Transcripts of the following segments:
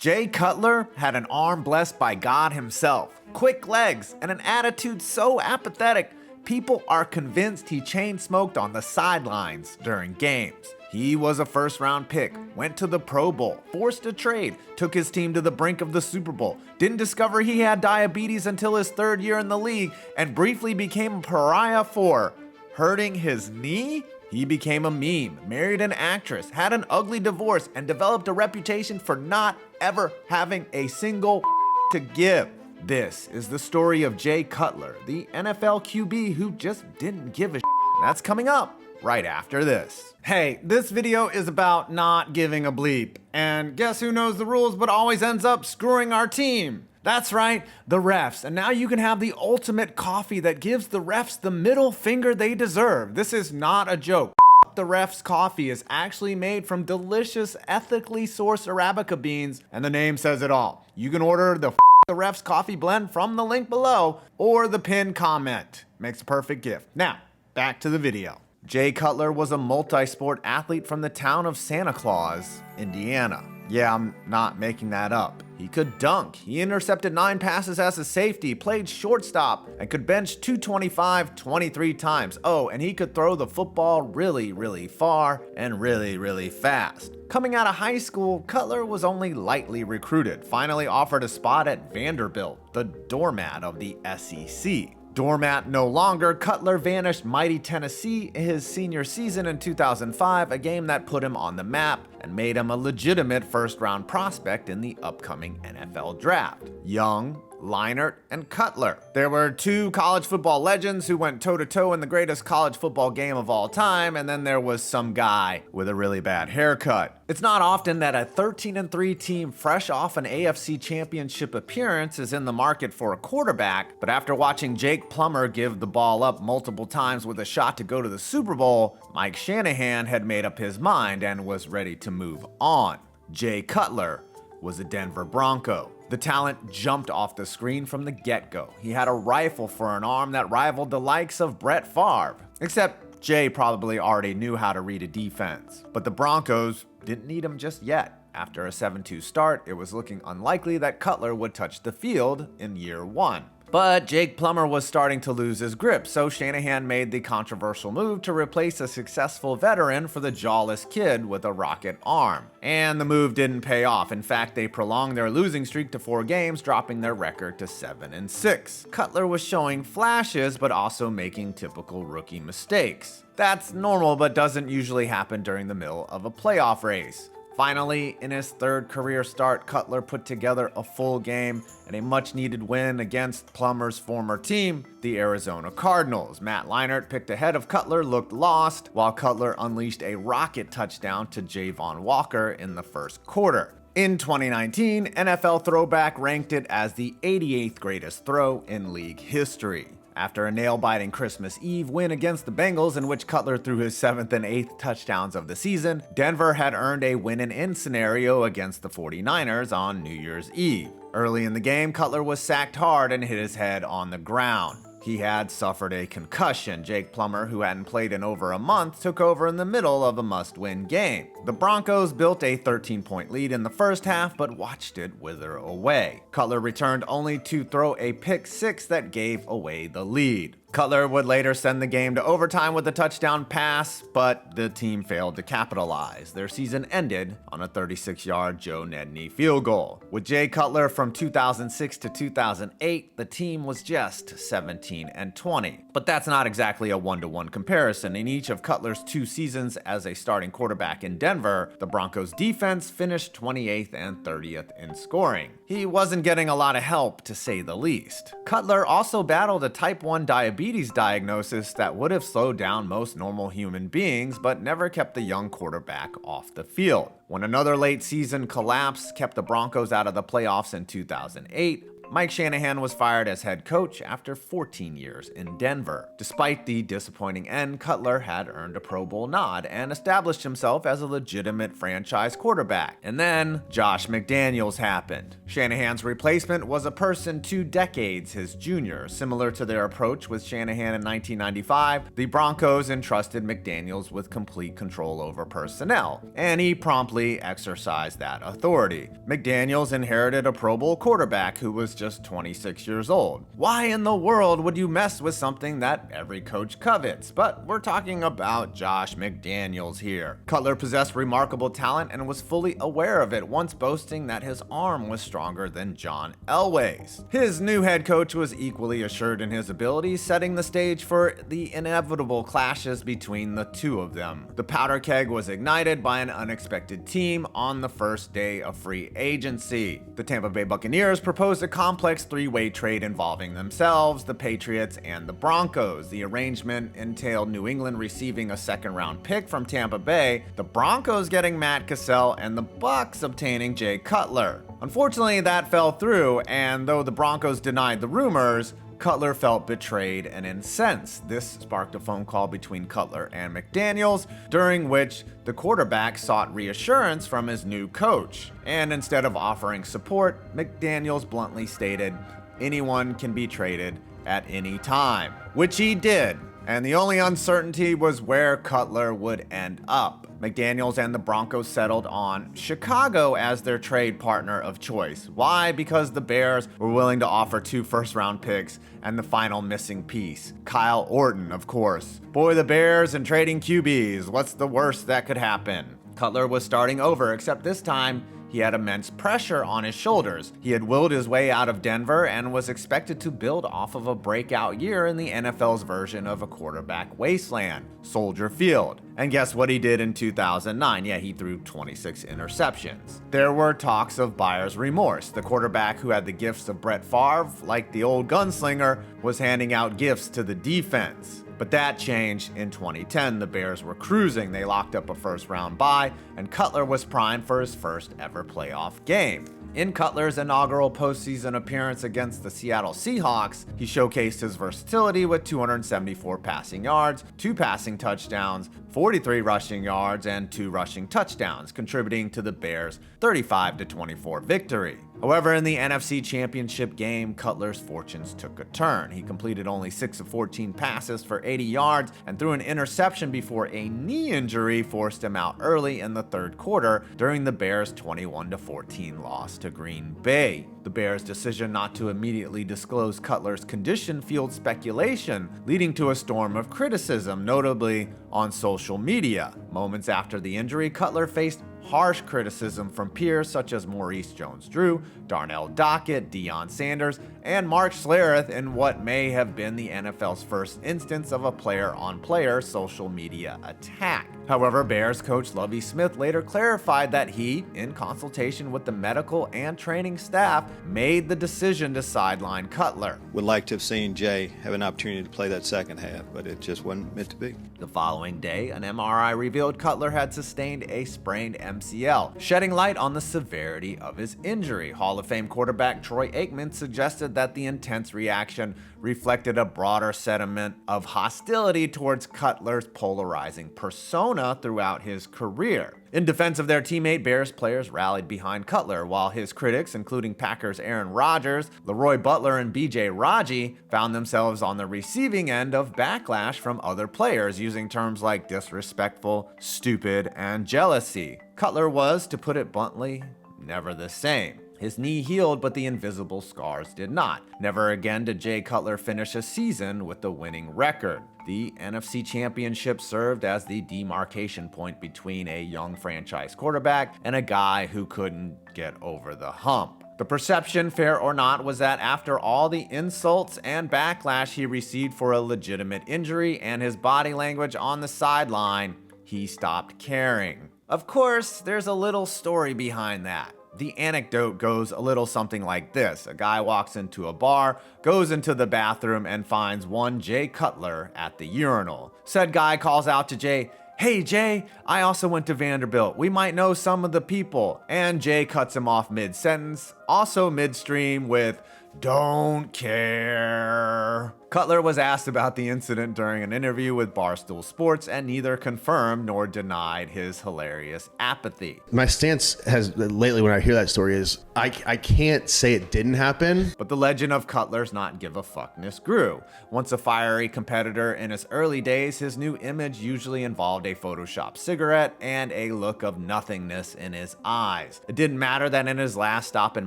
Jay Cutler had an arm blessed by God himself, quick legs, and an attitude so apathetic, people are convinced he chain-smoked on the sidelines during games. He was a first-round pick, went to the Pro Bowl, forced a trade, took his team to the brink of the Super Bowl, didn't discover he had diabetes until his third year in the league, and briefly became a pariah for hurting his knee? He became a meme, married an actress, had an ugly divorce, and developed a reputation for not ever having a single to give. This is the story of Jay Cutler, the NFL QB who just didn't give a shit. That's coming up right after this. Hey, this video is about not giving a bleep. And guess who knows the rules but always ends up screwing our team? That's right, the refs. And now you can have the ultimate coffee that gives the refs the middle finger they deserve. This is not a joke. The refs coffee is actually made from delicious, ethically sourced Arabica beans, and the name says it all. You can order the refs coffee blend from the link below or the pinned comment. Makes a perfect gift. Now, back to the video. Jay Cutler was a multi-sport athlete from the town of Santa Claus, Indiana. Yeah, I'm not making that up. He could dunk. He intercepted 9 passes as a safety, played shortstop, and could bench 225 23 times. Oh, and he could throw the football really, really far and really, really fast. Coming out of high school, Cutler was only lightly recruited, finally offered a spot at Vanderbilt, the doormat of the SEC. Doormat no longer, Cutler vanished mighty Tennessee his senior season in 2005, a game that put him on the map and made him a legitimate first-round prospect in the upcoming NFL draft. Young, Leinart, and Cutler. There were 2 college football legends who went toe-to-toe in the greatest college football game of all time, and then there was some guy with a really bad haircut. It's not often that a 13-3 team fresh off an AFC Championship appearance is in the market for a quarterback, but after watching Jake Plummer give the ball up multiple times with a shot to go to the Super Bowl, Mike Shanahan had made up his mind and was ready to move on. Jay Cutler was a Denver Bronco. The talent jumped off the screen from the get-go. He had a rifle for an arm that rivaled the likes of Brett Favre. Except Jay probably already knew how to read a defense. But the Broncos didn't need him just yet. After a 7-2 start, it was looking unlikely that Cutler would touch the field in year 1. But Jake Plummer was starting to lose his grip, so Shanahan made the controversial move to replace a successful veteran for the jawless kid with a rocket arm. And the move didn't pay off. In fact, they prolonged their losing streak to 4 games, dropping their record to 7-6. Cutler was showing flashes, but also making typical rookie mistakes. That's normal, but doesn't usually happen during the middle of a playoff race. Finally, in his 3rd career start, Cutler put together a full game and a much-needed win against Plummer's former team, the Arizona Cardinals. Matt Leinart picked ahead of Cutler, looked lost, while Cutler unleashed a rocket touchdown to Javon Walker in the 1st quarter. In 2019, NFL Throwback ranked it as the 88th greatest throw in league history. After a nail-biting Christmas Eve win against the Bengals in which Cutler threw his 7th and 8th touchdowns of the season, Denver had earned a win-and-in scenario against the 49ers on New Year's Eve. Early in the game, Cutler was sacked hard and hit his head on the ground. He had suffered a concussion. Jake Plummer, who hadn't played in over a month, took over in the middle of a must-win game. The Broncos built a 13-point lead in the first half, but watched it wither away. Cutler returned only to throw a pick 6 that gave away the lead. Cutler would later send the game to overtime with a touchdown pass, but the team failed to capitalize. Their season ended on a 36-yard Joe Nedney field goal. With Jay Cutler from 2006 to 2008, the team was just 17-20. But that's not exactly a one-to-one comparison. In each of Cutler's 2 seasons as a starting quarterback in Denver, the Broncos defense finished 28th and 30th in scoring. He wasn't getting a lot of help, to say the least. Cutler also battled a type 1 diabetes diagnosis that would have slowed down most normal human beings, but never kept the young quarterback off the field. When another late season collapse kept the Broncos out of the playoffs in 2008, Mike Shanahan was fired as head coach after 14 years in Denver. Despite the disappointing end, Cutler had earned a Pro Bowl nod and established himself as a legitimate franchise quarterback. And then Josh McDaniels happened. Shanahan's replacement was a person 2 decades his junior. Similar to their approach with Shanahan in 1995, the Broncos entrusted McDaniels with complete control over personnel, and he promptly exercised that authority. McDaniels inherited a Pro Bowl quarterback who was just 26 years old. Why in the world would you mess with something that every coach covets? But we're talking about Josh McDaniels here. Cutler possessed remarkable talent and was fully aware of it, once boasting that his arm was stronger than John Elway's. His new head coach was equally assured in his abilities, setting the stage for the inevitable clashes between the two of them. The powder keg was ignited by an unexpected team on the first day of free agency. The Tampa Bay Buccaneers proposed a complex 3-way trade involving themselves, the Patriots, and the Broncos. The arrangement entailed New England receiving a second-round pick from Tampa Bay, the Broncos getting Matt Cassell, and the Bucs obtaining Jay Cutler. Unfortunately, that fell through, and though the Broncos denied the rumors, Cutler felt betrayed and incensed. This sparked a phone call between Cutler and McDaniels, during which the quarterback sought reassurance from his new coach. And instead of offering support, McDaniels bluntly stated, "Anyone can be traded at any time," which he did. And the only uncertainty was where Cutler would end up. McDaniels and the Broncos settled on Chicago as their trade partner of choice. Why? Because the Bears were willing to offer 2 first-round picks and the final missing piece, Kyle Orton, of course. Boy, the Bears and trading QBs, what's the worst that could happen? Cutler was starting over, except this time, he had immense pressure on his shoulders. He had willed his way out of Denver and was expected to build off of a breakout year in the NFL's version of a quarterback wasteland, Soldier Field. And guess what he did in 2009? Yeah, he threw 26 interceptions. There were talks of buyer's remorse. The quarterback who had the gifts of Brett Favre, like the old gunslinger, was handing out gifts to the defense. But that changed in 2010. The Bears were cruising. They locked up a first-round bye, and Cutler was primed for his first ever playoff game. In Cutler's inaugural postseason appearance against the Seattle Seahawks, he showcased his versatility with 274 passing yards, 2 passing touchdowns, 43 rushing yards, and 2 rushing touchdowns, contributing to the Bears' 35-24 victory. However, in the NFC Championship game, Cutler's fortunes took a turn. He completed only 6 of 14 passes for 80 yards and threw an interception before a knee injury forced him out early in the third quarter during the Bears' 21-14 loss to Green Bay. The Bears' decision not to immediately disclose Cutler's condition fueled speculation, leading to a storm of criticism, notably on social media. Moments after the injury, Cutler faced harsh criticism from peers such as Maurice Jones-Drew, Darnell Dockett, Deion Sanders, and Mark Schlereth in what may have been the NFL's first instance of a player-on-player social media attack. However, Bears coach Lovie Smith later clarified that he, in consultation with the medical and training staff, made the decision to sideline Cutler. Would like to have seen Jay have an opportunity to play that second half, but it just wasn't meant to be. The following day, an MRI revealed Cutler had sustained a sprained MCL, shedding light on the severity of his injury. Hall of Fame quarterback Troy Aikman suggested that the intense reaction reflected a broader sentiment of hostility towards Cutler's polarizing persona throughout his career. In defense of their teammate, Bears players rallied behind Cutler, while his critics, including Packers Aaron Rodgers, Leroy Butler, and B.J. Raji, found themselves on the receiving end of backlash from other players using terms like disrespectful, stupid, and jealousy. Cutler was, to put it bluntly, never the same. His knee healed, but the invisible scars did not. Never again did Jay Cutler finish a season with a winning record. The NFC Championship served as the demarcation point between a young franchise quarterback and a guy who couldn't get over the hump. The perception, fair or not, was that after all the insults and backlash he received for a legitimate injury and his body language on the sideline, he stopped caring. Of course, there's a little story behind that. The anecdote goes a little something like this. A guy walks into a bar, goes into the bathroom, and finds one Jay Cutler at the urinal. Said guy calls out to Jay, "Hey Jay, I also went to Vanderbilt. We might know some of the people." And Jay cuts him off mid-sentence, also midstream with, Don't care. Cutler was asked about the incident during an interview with Barstool Sports and neither confirmed nor denied his hilarious apathy. My stance has lately when I hear that story is I can't say it didn't happen. But the legend of Cutler's not give a fuckness grew. Once a fiery competitor in his early days, his new image usually involved a Photoshop cigarette and a look of nothingness in his eyes. It didn't matter that in his last stop in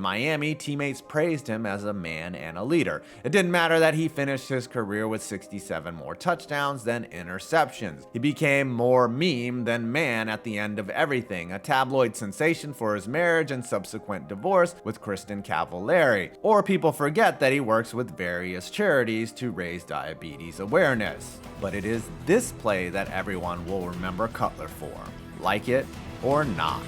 Miami, teammates praised him as a man and a leader. It didn't matter that he finished his career with 67 more touchdowns than interceptions. He became more meme than man at the end of everything, a tabloid sensation for his marriage and subsequent divorce with Kristen Cavallari. Or people forget that he works with various charities to raise diabetes awareness. But it is this play that everyone will remember Cutler for, like it or not.